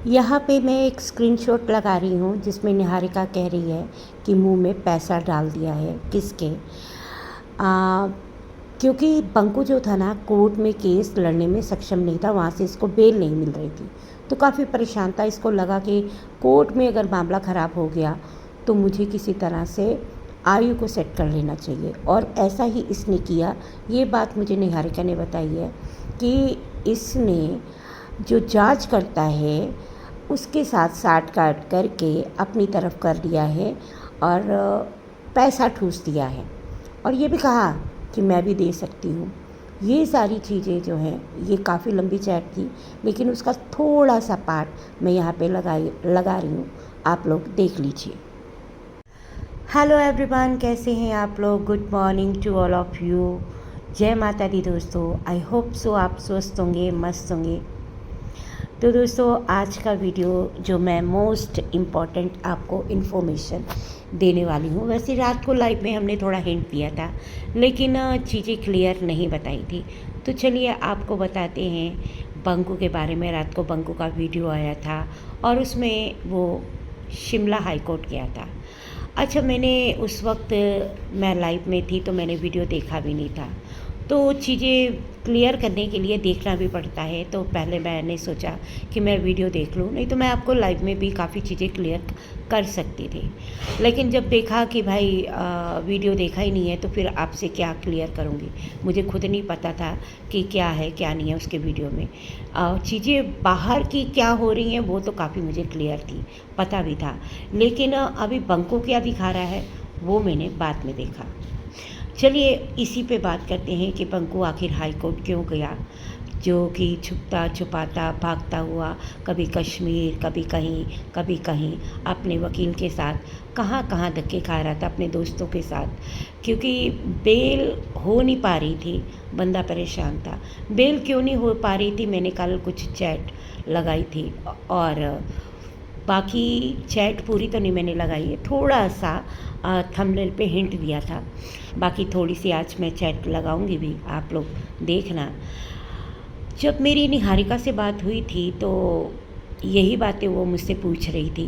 यहाँ पे मैं एक स्क्रीनशॉट लगा रही हूँ जिसमें निहारिका कह रही है कि मुंह में पैसा डाल दिया है किसके। क्योंकि बंकू जो था ना, कोर्ट में केस लड़ने में सक्षम नहीं था, वहाँ से इसको बेल नहीं मिल रही थी, तो काफ़ी परेशान था। इसको लगा कि कोर्ट में अगर मामला ख़राब हो गया तो मुझे किसी तरह से आयु को सेट कर लेना चाहिए, और ऐसा ही इसने किया। ये बात मुझे निहारिका ने बताई है कि इसने जो जांच करता है उसके साथ साठ काट करके अपनी तरफ कर दिया है और पैसा ठूस दिया है, और ये भी कहा कि मैं भी दे सकती हूँ। ये सारी चीज़ें जो हैं, ये काफ़ी लंबी चैट थी, लेकिन उसका थोड़ा सा पार्ट मैं यहाँ पे लगा रही हूँ, आप लोग देख लीजिए। हेलो एवरीवन, कैसे हैं आप लोग? Good morning to all of you. जय माता दी दोस्तों। आई होप सो आप स्वस्थ होंगे, मस्त होंगे। तो दोस्तों, आज का वीडियो जो मैं मोस्ट इम्पॉर्टेंट आपको इन्फॉर्मेशन देने वाली हूँ। वैसे रात को लाइव में हमने थोड़ा हिंट दिया था, लेकिन चीज़ें क्लियर नहीं बताई थी। तो चलिए आपको बताते हैं बंकू के बारे में। रात को बंकू का वीडियो आया था और उसमें वो शिमला हाई कोर्ट गया था। अच्छा, मैंने उस वक्त मैं लाइव में थी तो मैंने वीडियो देखा भी नहीं था, तो चीज़ें क्लियर करने के लिए देखना भी पड़ता है। तो पहले मैंने सोचा कि मैं वीडियो देख लूँ, नहीं तो मैं आपको लाइव में भी काफ़ी चीज़ें क्लियर कर सकती थी। लेकिन जब देखा कि भाई वीडियो देखा ही नहीं है तो फिर आपसे क्या क्लियर करूँगी। मुझे खुद नहीं पता था कि क्या है क्या नहीं है उसके वीडियो में। चीज़ें बाहर की क्या हो रही हैं वो तो काफ़ी मुझे क्लियर थी, पता भी था। लेकिन अभी बंकू क्या दिखा रहा है वो मैंने बाद में देखा। चलिए इसी पे बात करते हैं कि बंकू आखिर हाई कोर्ट क्यों गया, जो कि छुपता छुपाता भागता हुआ कभी कश्मीर, कभी कहीं अपने वकील के साथ कहाँ कहाँ धक्के खा रहा था अपने दोस्तों के साथ, क्योंकि बेल हो नहीं पा रही थी। बंदा परेशान था। बेल क्यों नहीं हो पा रही थी, मैंने कल कुछ चैट लगाई थी, और बाकी चैट पूरी तो नहीं मैंने लगाई है, थोड़ा सा थंबनेल पे हिंट दिया था। बाकी थोड़ी सी आज मैं चैट लगाऊंगी भी, आप लोग देखना। जब मेरी निहारिका से बात हुई थी तो यही बातें वो मुझसे पूछ रही थी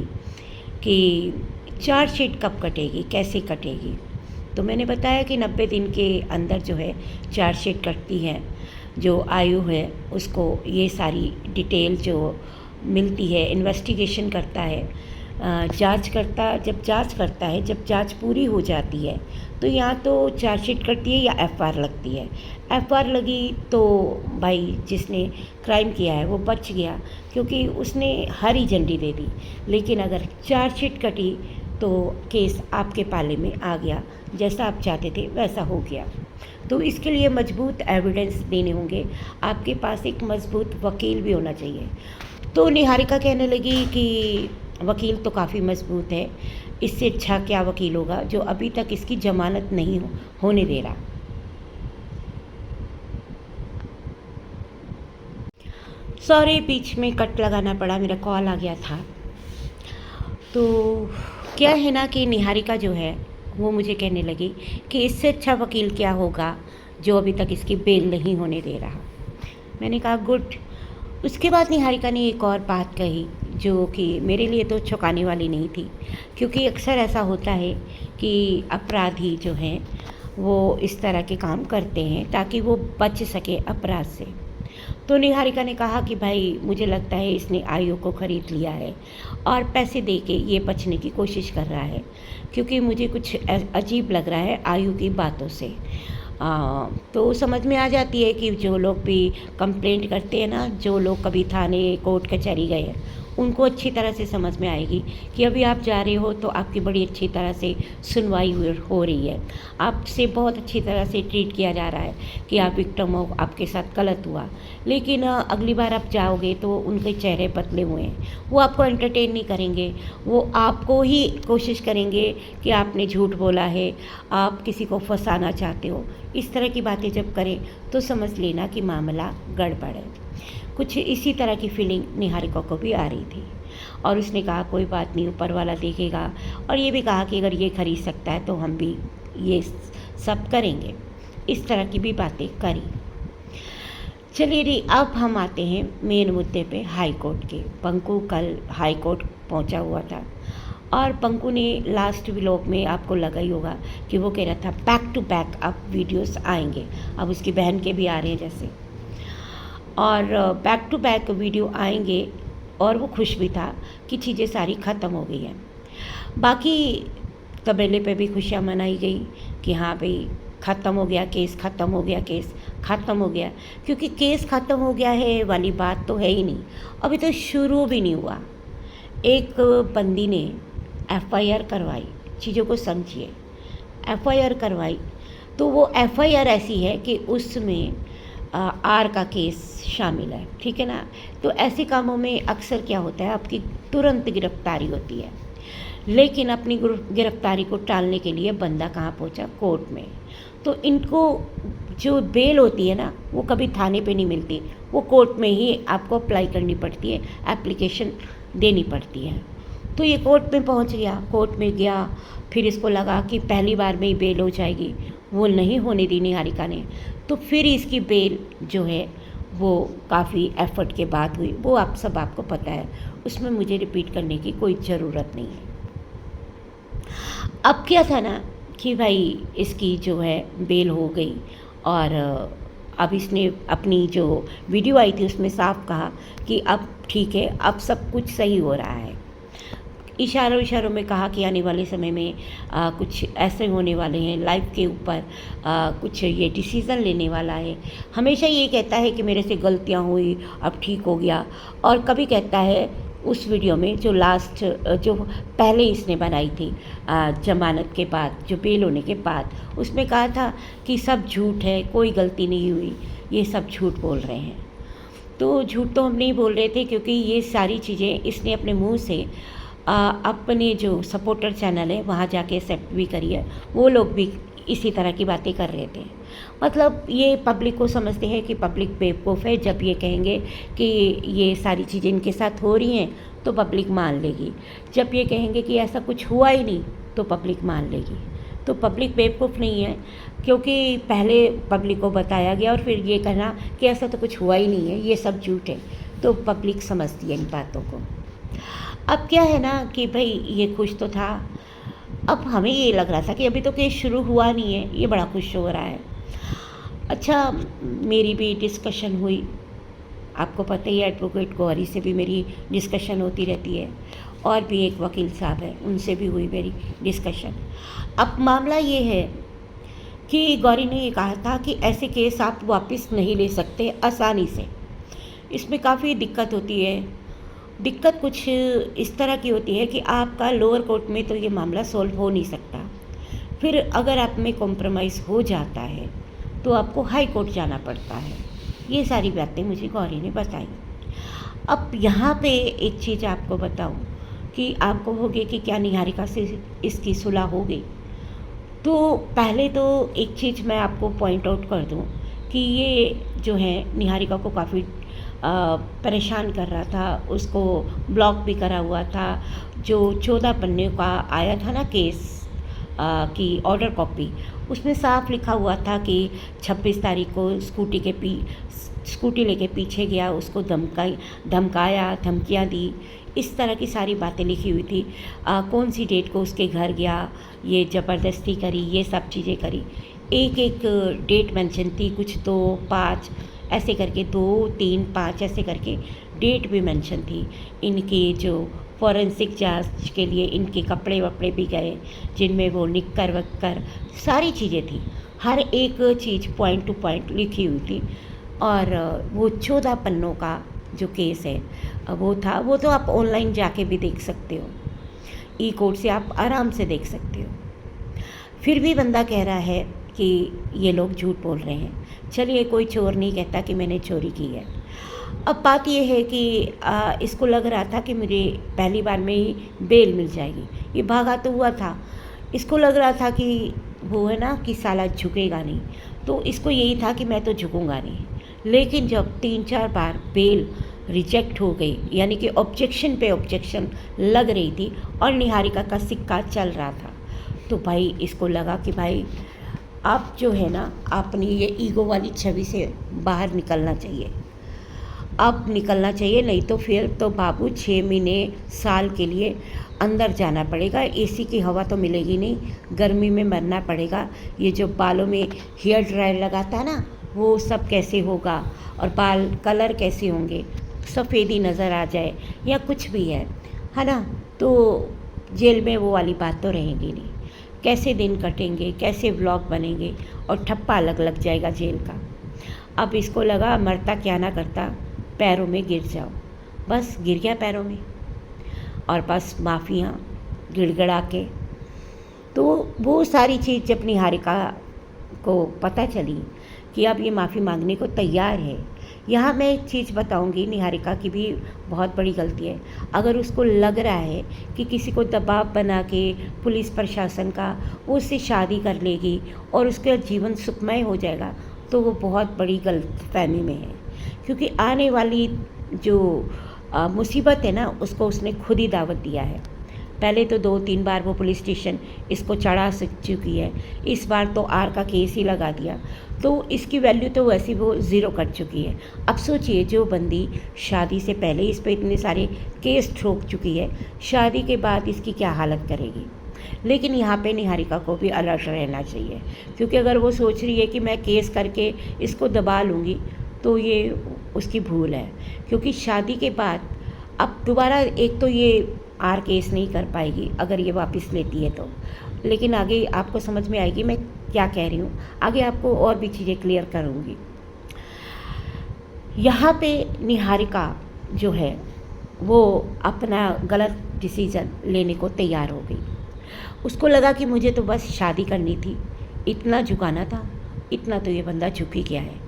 कि चार्जशीट कब कटेगी, कैसे कटेगी। तो मैंने बताया कि 90 दिन के अंदर जो है चार्जशीट कटती है। जो आयु है उसको ये सारी डिटेल जो मिलती है, इन्वेस्टिगेशन करता है, जब जांच करता है, जब जांच पूरी हो जाती है तो या तो चार्जशीट कटती है या एफआईआर लगती है। एफआईआर लगी तो भाई जिसने क्राइम किया है वो बच गया, क्योंकि उसने हरी झंडी दे दी। लेकिन अगर चार्जशीट कटी तो केस आपके पाले में आ गया, जैसा आप चाहते थे वैसा हो गया। तो इसके लिए मजबूत एविडेंस देने होंगे, आपके पास एक मजबूत वकील भी होना चाहिए। तो निहारिका कहने लगी कि वकील तो काफ़ी मजबूत है, इससे अच्छा क्या वकील होगा जो अभी तक इसकी जमानत नहीं होने दे रहा। सॉरी, बीच में कट लगाना पड़ा, मेरा कॉल आ गया था। तो क्या है ना कि निहारिका जो है वो मुझे कहने लगी कि इससे अच्छा वकील क्या होगा जो अभी तक इसकी बेल नहीं होने दे रहा। मैंने कहा गुड। उसके बाद निहारिका ने एक और बात कही जो कि मेरे लिए तो चौंकाने वाली नहीं थी, क्योंकि अक्सर ऐसा होता है कि अपराधी जो हैं वो इस तरह के काम करते हैं ताकि वो बच सके अपराध से। तो निहारिका ने कहा कि भाई मुझे लगता है इसने आयु को ख़रीद लिया है और पैसे दे के ये बचने की कोशिश कर रहा है, क्योंकि मुझे कुछ अजीब लग रहा है आयु की बातों से। तो समझ में आ जाती है कि जो लोग भी कंप्लेंट करते हैं ना, जो लोग कभी थाने कोर्ट कचहरी गए हैं, उनको अच्छी तरह से समझ में आएगी कि अभी आप जा रहे हो तो आपकी बड़ी अच्छी तरह से सुनवाई हो रही है, आपसे बहुत अच्छी तरह से ट्रीट किया जा रहा है कि आप विक्टिम हो, आपके साथ गलत हुआ। लेकिन अगली बार आप जाओगे तो उनके चेहरे बदले हुए हैं, वो आपको एंटरटेन नहीं करेंगे, वो आपको ही कोशिश करेंगे कि आपने झूठ बोला है, आप किसी को फंसाना चाहते हो। इस तरह की बातें जब करें तो समझ लेना कि मामला गड़बड़ है। कुछ इसी तरह की फीलिंग निहारिका को भी आ रही थी, और उसने कहा कोई बात नहीं, ऊपर वाला देखेगा। और ये भी कहा कि अगर ये खरीद सकता है तो हम भी ये सब करेंगे। इस तरह की भी बातें करी। चलिए जी, अब हम आते हैं मेन मुद्दे पे, हाई कोर्ट के। पंकु कल हाई कोर्ट पहुंचा हुआ था और पंकु ने लास्ट व्लॉग में आपको लगा ही होगा कि वो कह रहा था बैक टू बैक अब वीडियोस आएंगे। अब उसकी बहन के भी आ रहे हैं जैसे, और बैक टू बैक वीडियो आएंगे। और वो खुश भी था कि चीज़ें सारी ख़त्म हो गई हैं। बाकी तबेले पे भी खुशियाँ मनाई गई कि हाँ भाई ख़त्म हो गया केस, ख़त्म हो गया केस, ख़त्म हो गया। क्योंकि केस ख़त्म हो गया है वाली बात तो है ही नहीं, अभी तो शुरू भी नहीं हुआ। एक बंदी ने एफआईआर करवाई, चीज़ों को समझिए, एफआईआर करवाई तो वो एफआईआर ऐसी है कि उसमें आर का केस शामिल है, ठीक है ना। तो ऐसे कामों में अक्सर क्या होता है, आपकी तुरंत गिरफ्तारी होती है। लेकिन अपनी गिरफ्तारी को टालने के लिए बंदा कहाँ पहुँचा, कोर्ट में। तो इनको जो बेल होती है ना, वो कभी थाने पे नहीं मिलती, वो कोर्ट में ही आपको अप्लाई करनी पड़ती है, एप्लीकेशन देनी पड़ती है। तो ये कोर्ट में पहुंच गया, कोर्ट में गया, फिर इसको लगा कि पहली बार में ही बेल हो जाएगी, वो नहीं होने दी निहारिका ने। तो फिर इसकी बेल जो है वो काफ़ी एफर्ट के बाद हुई, वो आपको पता है, उसमें मुझे रिपीट करने की कोई ज़रूरत नहीं है। अब क्या था ना कि भाई इसकी जो है बेल हो गई और अब इसने अपनी जो वीडियो आई थी उसमें साफ कहा कि अब ठीक है, अब सब कुछ सही हो रहा है। इशारों में कहा कि आने वाले समय में कुछ ऐसे होने वाले हैं, लाइफ के ऊपर कुछ ये डिसीज़न लेने वाला है। हमेशा ये कहता है कि मेरे से गलतियाँ हुई, अब ठीक हो गया। और कभी कहता है उस वीडियो में जो लास्ट जो पहले इसने बनाई थी जमानत के बाद, जो बेल होने के बाद, उसमें कहा था कि सब झूठ है, कोई गलती नहीं हुई, ये सब झूठ बोल रहे हैं। तो झूठ तो हम नहीं बोल रहे थे, क्योंकि ये सारी चीज़ें इसने अपने मुंह से अपने जो सपोर्टर चैनल है वहाँ जाके एक्सेप्ट भी करी है, वो लोग भी इसी तरह की बातें कर रहे थे। मतलब ये पब्लिक को समझते हैं कि पब्लिक बेवकूफ़ है, जब ये कहेंगे कि ये सारी चीज़ें इनके साथ हो रही हैं तो पब्लिक मान लेगी, जब ये कहेंगे कि ऐसा कुछ हुआ ही नहीं तो पब्लिक मान लेगी। तो पब्लिक बेवकूफ़ नहीं है, क्योंकि पहले पब्लिक को बताया गया और फिर ये कहना कि ऐसा तो कुछ हुआ ही नहीं है, ये सब झूठ है, तो पब्लिक समझती है इन बातों को। अब क्या है ना कि भाई ये खुश तो था, अब हमें ये लग रहा था कि अभी तो केस शुरू हुआ नहीं है, ये बड़ा खुश हो रहा है। अच्छा, मेरी भी डिस्कशन हुई, आपको पता ही है एडवोकेट गौरी से भी मेरी डिस्कशन होती रहती है, और भी एक वकील साहब हैं उनसे भी हुई मेरी डिस्कशन। अब मामला ये है कि गौरी ने ये कहा था कि ऐसे केस आप वापस नहीं ले सकते आसानी से, इसमें काफ़ी दिक्कत होती है। दिक्कत कुछ इस तरह की होती है कि आपका लोअर कोर्ट में तो ये मामला सॉल्व हो नहीं सकता, फिर अगर आप में कॉम्प्रोमाइज़ हो जाता है तो आपको हाई कोर्ट जाना पड़ता है। ये सारी बातें मुझे गौरी ने बताई। अब यहाँ पे एक चीज़ आपको बताऊँ कि आपको होगी कि क्या निहारिका से इसकी सुलह हो गई। तो पहले तो एक चीज़ मैं आपको पॉइंट आउट कर दूँ कि ये जो है निहारिका को काफ़ी परेशान कर रहा था, उसको ब्लॉक भी करा हुआ था। जो 14 पन्ने का आया था ना केस की ऑर्डर कॉपी, उसमें साफ लिखा हुआ था कि 26 तारीख को स्कूटी लेके पीछे गया, उसको धमकाया, धमकियाँ दी, इस तरह की सारी बातें लिखी हुई थी। कौन सी डेट को उसके घर गया, ये ज़बरदस्ती करी, ये सब चीज़ें करी, एक एक डेट मेंशन थी, कुछ 2, 5 ऐसे करके, 2, 3, 5 ऐसे करके डेट भी मेंशन थी। इनकी जो फॉरेंसिक जांच के लिए इनके कपड़े वपड़े भी गए, जिनमें वो निक्कर वक्कर सारी चीज़ें थी, हर एक चीज़ पॉइंट टू पॉइंट लिखी हुई थी। और वो 14 पन्नों का जो केस है वो था, वो तो आप ऑनलाइन जाके भी देख सकते हो, ई कोर्ट से आप आराम से देख सकते हो। फिर भी बंदा कह रहा है कि ये लोग झूठ बोल रहे हैं। चलिए, कोई चोर नहीं कहता कि मैंने चोरी की है। अब बात ये है कि इसको लग रहा था कि मुझे पहली बार में ही बेल मिल जाएगी, ये भागा तो हुआ था, इसको लग रहा था कि वो है ना कि साला झुकेगा नहीं, तो इसको यही था कि मैं तो झुकूंगा नहीं। लेकिन जब 3-4 बार बेल रिजेक्ट हो गई, यानी कि ऑब्जेक्शन पे ऑब्जेक्शन लग रही थी और निहारिका का सिक्का चल रहा था, तो भाई इसको लगा कि भाई अब जो है ना अपनी ये ईगो वाली छवि से बाहर निकलना चाहिए। अब निकलना चाहिए, नहीं तो फिर तो बाबू 6 महीने साल के लिए अंदर जाना पड़ेगा। एसी की हवा तो मिलेगी नहीं, गर्मी में मरना पड़ेगा। ये जो बालों में हेयर ड्रायर लगाता है ना, वो सब कैसे होगा, और बाल कलर कैसे होंगे, सफ़ेदी नज़र आ जाए या कुछ भी है ना। तो जेल में वो वाली बात तो रहेगी नहीं। कैसे दिन कटेंगे, कैसे व्लॉग बनेंगे, और ठप्पा अलग लग जाएगा जेल का। अब इसको लगा मरता क्या ना करता, पैरों में गिर जाओ। बस गिर गया पैरों में, और बस माफ़ियाँ गिड़गड़ा के। तो वो सारी चीज़ जब निहारिका को पता चली कि अब ये माफ़ी मांगने को तैयार है। यहाँ मैं एक चीज़ बताऊँगी, निहारिका की भी बहुत बड़ी गलती है। अगर उसको लग रहा है कि किसी को दबाव बना के पुलिस प्रशासन का वो उससे शादी कर लेगी और उसका जीवन सुखमय हो जाएगा, तो वो बहुत बड़ी गलतफहमी में है। क्योंकि आने वाली जो मुसीबत है ना, उसको उसने खुद ही दावत दिया है। पहले तो 2-3 बार वो पुलिस स्टेशन इसको चढ़ा चुकी है, इस बार तो आर का केस ही लगा दिया। तो इसकी वैल्यू तो वैसे वो ज़ीरो कर चुकी है। अब सोचिए, जो बंदी शादी से पहले इस पे इतने सारे केस ठोक चुकी है, शादी के बाद इसकी क्या हालत करेगी। लेकिन यहाँ पे निहारिका को भी अलर्ट रहना चाहिए, क्योंकि अगर वो सोच रही है कि मैं केस करके इसको दबा लूँगी, तो ये उसकी भूल है। क्योंकि शादी के बाद अब दोबारा एक तो ये आर केस नहीं कर पाएगी अगर ये वापस लेती है तो। लेकिन आगे आपको समझ में आएगी मैं क्या कह रही हूँ, आगे आपको और भी चीज़ें क्लियर करूँगी। यहाँ पे निहारिका जो है वो अपना गलत डिसीज़न लेने को तैयार हो गई। उसको लगा कि मुझे तो बस शादी करनी थी, इतना झुकाना था, इतना तो ये बंदा झुक ही गया है,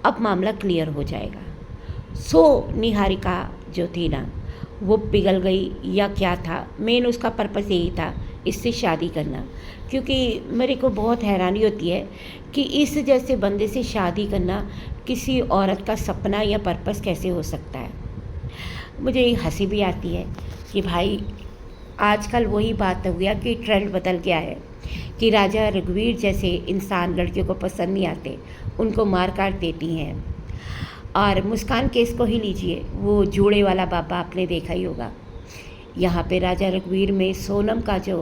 अब मामला क्लियर हो जाएगा। निहारिका जो थी ना, वो पिघल गई या क्या था, मेन उसका पर्पस यही था, इससे शादी करना। क्योंकि मेरे को बहुत हैरानी होती है कि इस जैसे बंदे से शादी करना किसी औरत का सपना या पर्पस कैसे हो सकता है। मुझे हंसी भी आती है कि भाई आजकल वही बात हो गया कि ट्रेंड बदल गया है कि राजा रघुवीर जैसे इंसान लड़कियों को पसंद नहीं आते, उनको मार काट देती हैं। और मुस्कान केस को ही लीजिए, वो जूड़े वाला बाबा आपने देखा ही होगा। यहाँ पे राजा रघुवीर में सोनम का जो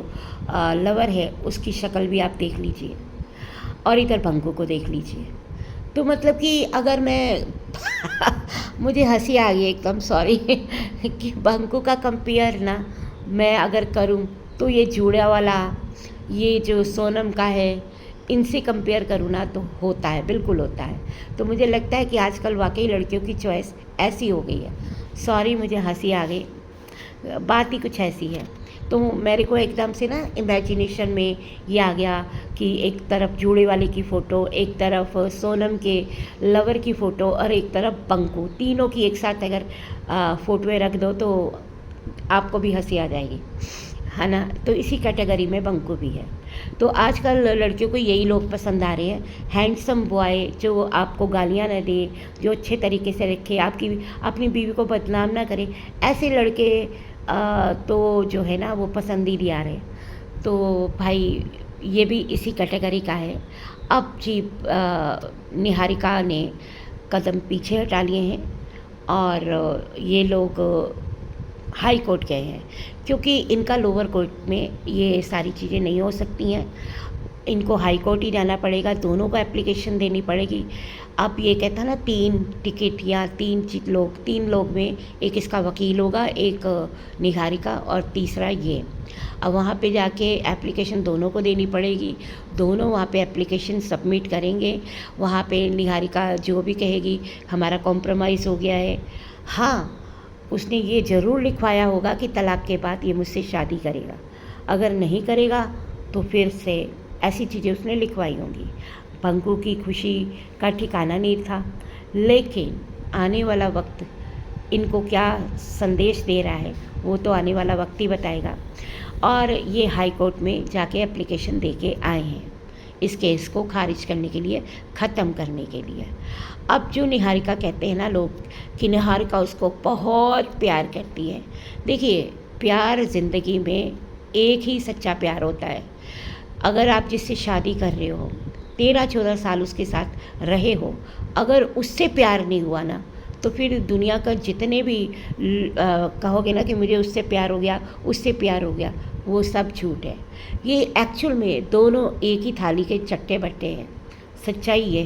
लवर है, उसकी शक्ल भी आप देख लीजिए, और इधर बंकू को देख लीजिए। तो मतलब कि अगर मैं मुझे हंसी आ गई एकदम, सॉरी कि बंकू का कंपेयर ना मैं अगर करूँ तो ये जूड़ा वाला, ये जो सोनम का है, इनसे कंपेयर करूँ ना तो होता है, बिल्कुल होता है। तो मुझे लगता है कि आजकल वाकई लड़कियों की चॉइस ऐसी हो गई है। सॉरी, मुझे हंसी आ गई, बात ही कुछ ऐसी है। तो मेरे को एकदम से ना इमेजिनेशन में ये आ गया कि एक तरफ जूड़े वाले की फ़ोटो, एक तरफ सोनम के लवर की फ़ोटो, और एक तरफ बंकू, तीनों की एक साथ अगर फ़ोटोएँ रख दो तो आपको भी हंसी आ जाएगी, है ना। तो इसी कैटेगरी में बंकू भी है। तो आजकल लड़कियों को यही लोग पसंद आ रहे हैं, हैंडसम बॉय जो आपको गालियाँ न दे, जो अच्छे तरीके से रखे, आपकी अपनी बीवी को बदनाम ना करे, ऐसे लड़के तो जो है ना वो पसंद ही नहीं आ रहे। तो भाई ये भी इसी कैटेगरी का है। अब जी निहारिका ने कदम पीछे हटा लिए हैं, और ये लोग हाई कोर्ट गए हैं, क्योंकि इनका लोअर कोर्ट में ये सारी चीज़ें नहीं हो सकती हैं, इनको हाई कोर्ट ही जाना पड़ेगा, दोनों को एप्लीकेशन देनी पड़ेगी। अब ये कहता ना 3 टिकट या 3 लोग में एक इसका वकील होगा, एक निहारिका, और तीसरा ये। अब वहाँ पे जाके एप्लीकेशन दोनों को देनी पड़ेगी, दोनों वहाँ पे एप्लीकेशन सबमिट करेंगे। वहाँ पे निहारिका जो भी कहेगी हमारा कॉम्प्रोमाइज़ हो गया है। हाँ, उसने ये ज़रूर लिखवाया होगा कि तलाक के बाद ये मुझसे शादी करेगा, अगर नहीं करेगा तो फिर से ऐसी चीज़ें उसने लिखवाई होंगी। बंकू की खुशी का ठिकाना नहीं था, लेकिन आने वाला वक्त इनको क्या संदेश दे रहा है वो तो आने वाला वक्त ही बताएगा। और ये हाई कोर्ट में जाके एप्लीकेशन दे के आए हैं इस केस को खारिज करने के लिए, ख़त्म करने के लिए। अब जो निहारिका कहते हैं ना लोग कि निहारिका उसको बहुत प्यार करती है, देखिए प्यार ज़िंदगी में एक ही सच्चा प्यार होता है। अगर आप जिससे शादी कर रहे हो 13-14 साल उसके साथ रहे हो, अगर उससे प्यार नहीं हुआ ना, तो फिर दुनिया का जितने भी कहोगे ना कि मुझे उससे प्यार हो गया, उससे प्यार हो गया, वो सब झूठ है। ये एक्चुअल में दोनों एक ही थाली के चट्टे बट्टे हैं। सच्चाई ये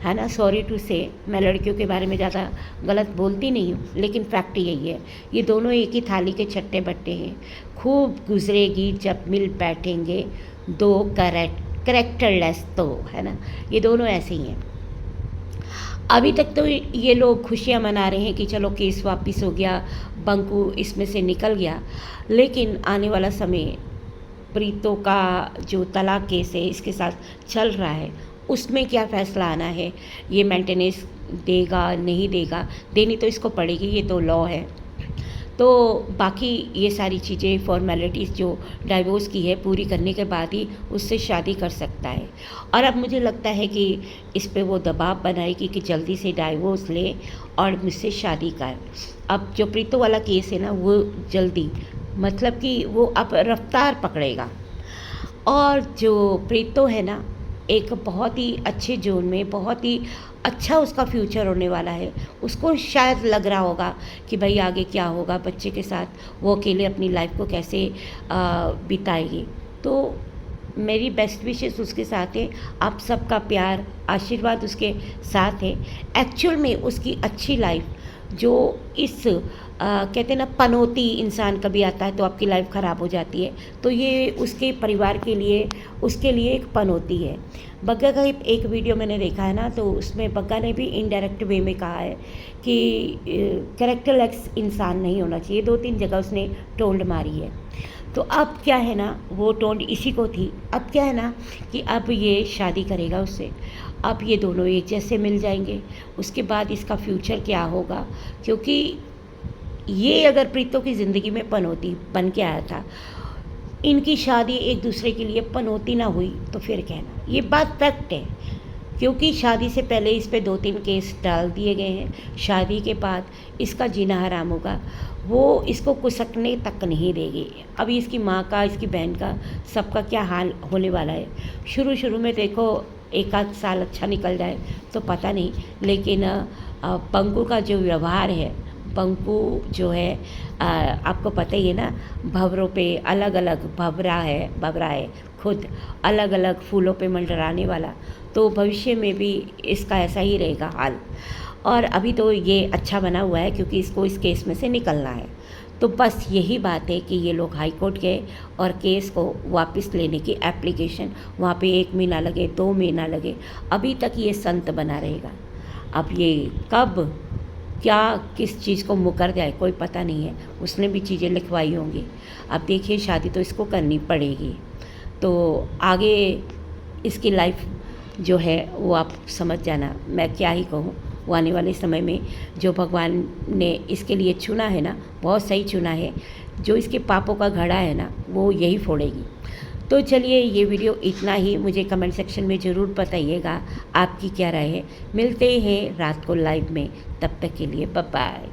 है ना। सॉरी टू से, मैं लड़कियों के बारे में ज़्यादा गलत बोलती नहीं हूँ, लेकिन फैक्ट यही है। ये दोनों एक ही थाली के चट्टे बट्टे हैं। खूब गुजरेगी जब मिल बैठेंगे दो करेक्टरलेस, तो है ना, ये दोनों ऐसे ही हैं। अभी तक तो ये लोग खुशियाँ मना रहे हैं कि चलो केस वापस हो गया, बंकू इसमें से निकल गया, लेकिन आने वाला समय प्रीतो का जो तलाक केस है इसके साथ चल रहा है, उसमें क्या फ़ैसला आना है, ये मेंटेनेंस देगा नहीं देगा, देनी तो इसको पड़ेगी, ये तो लॉ है। तो बाकी ये सारी चीज़ें फॉर्मेलिटीज़ जो डाइवोर्स की है पूरी करने के बाद ही उससे शादी कर सकता है। और अब मुझे लगता है कि इस पे वो दबाव बनाएगी कि जल्दी से डाइवोर्स ले और मुझसे शादी कर। अब जो प्रीतो वाला केस है ना, वो जल्दी, मतलब कि वो अब रफ्तार पकड़ेगा। और जो प्रीतो है ना, एक बहुत ही अच्छे जोन में, बहुत ही अच्छा उसका फ्यूचर होने वाला है। उसको शायद लग रहा होगा कि भाई आगे क्या होगा बच्चे के साथ, वो अकेले अपनी लाइफ को कैसे बिताएगी। तो मेरी बेस्ट विशेस उसके साथ है, आप सबका प्यार आशीर्वाद उसके साथ है। एक्चुअल में उसकी अच्छी लाइफ जो इस कहते हैं ना, पनौती इंसान कभी आता है तो आपकी लाइफ ख़राब हो जाती है, तो ये उसके परिवार के लिए, उसके लिए एक पनौती है। बग्गा का एक वीडियो मैंने देखा है ना, तो उसमें बग्गा ने भी इनडायरेक्ट वे में कहा है कि कैरेक्टरलेस इंसान नहीं होना चाहिए। 2-3 जगह उसने टोंड मारी है। तो अब क्या है ना, वो टोंड इसी को थी। अब क्या है ना कि अब ये शादी करेगा उससे, अब ये दोनों एक जैसे मिल जाएंगे। उसके बाद इसका फ्यूचर क्या होगा, क्योंकि ये अगर प्रीतो की ज़िंदगी में पनौती बन के आया था, इनकी शादी एक दूसरे के लिए पनौती ना हुई तो फिर कहना, ये बात फैक्ट है। क्योंकि शादी से पहले इस पे 2-3 केस डाल दिए गए हैं, शादी के बाद इसका जीना हराम होगा। वो इसको कुसकने तक नहीं देगी। अभी इसकी माँ का, इसकी बहन का, सबका क्या हाल होने वाला है। शुरू में देखो 1 आध साल अच्छा निकल जाए तो पता नहीं, लेकिन बंकू का जो व्यवहार है, बंकू जो है आपको पता ही है ना, भंवरों पे अलग अलग भंवरा है खुद, अलग अलग फूलों पे मंडराने वाला, तो भविष्य में भी इसका ऐसा ही रहेगा हाल। और अभी तो ये अच्छा बना हुआ है क्योंकि इसको इस केस में से निकलना है। तो बस यही बात है कि ये लोग हाई कोर्ट गए और केस को वापस लेने की एप्लीकेशन, वहाँ पे 1 महीना लगे, 2 महीना लगे, अभी तक ये संत बना रहेगा। अब ये कब क्या किस चीज़ को मुकर जाए कोई पता नहीं है। उसने भी चीज़ें लिखवाई होंगी। अब देखिए, शादी तो इसको करनी पड़ेगी। तो आगे इसकी लाइफ जो है वो आप समझ जाना, मैं क्या ही कहूँ। वो आने वाले समय में जो भगवान ने इसके लिए चुना है ना, बहुत सही चुना है। जो इसके पापों का घड़ा है ना, वो यही फोड़ेगी। तो चलिए, ये वीडियो इतना ही। मुझे कमेंट सेक्शन में ज़रूर बताइएगा आपकी क्या राय है। मिलते हैं रात को लाइव में, तब तक के लिए बाय बाय।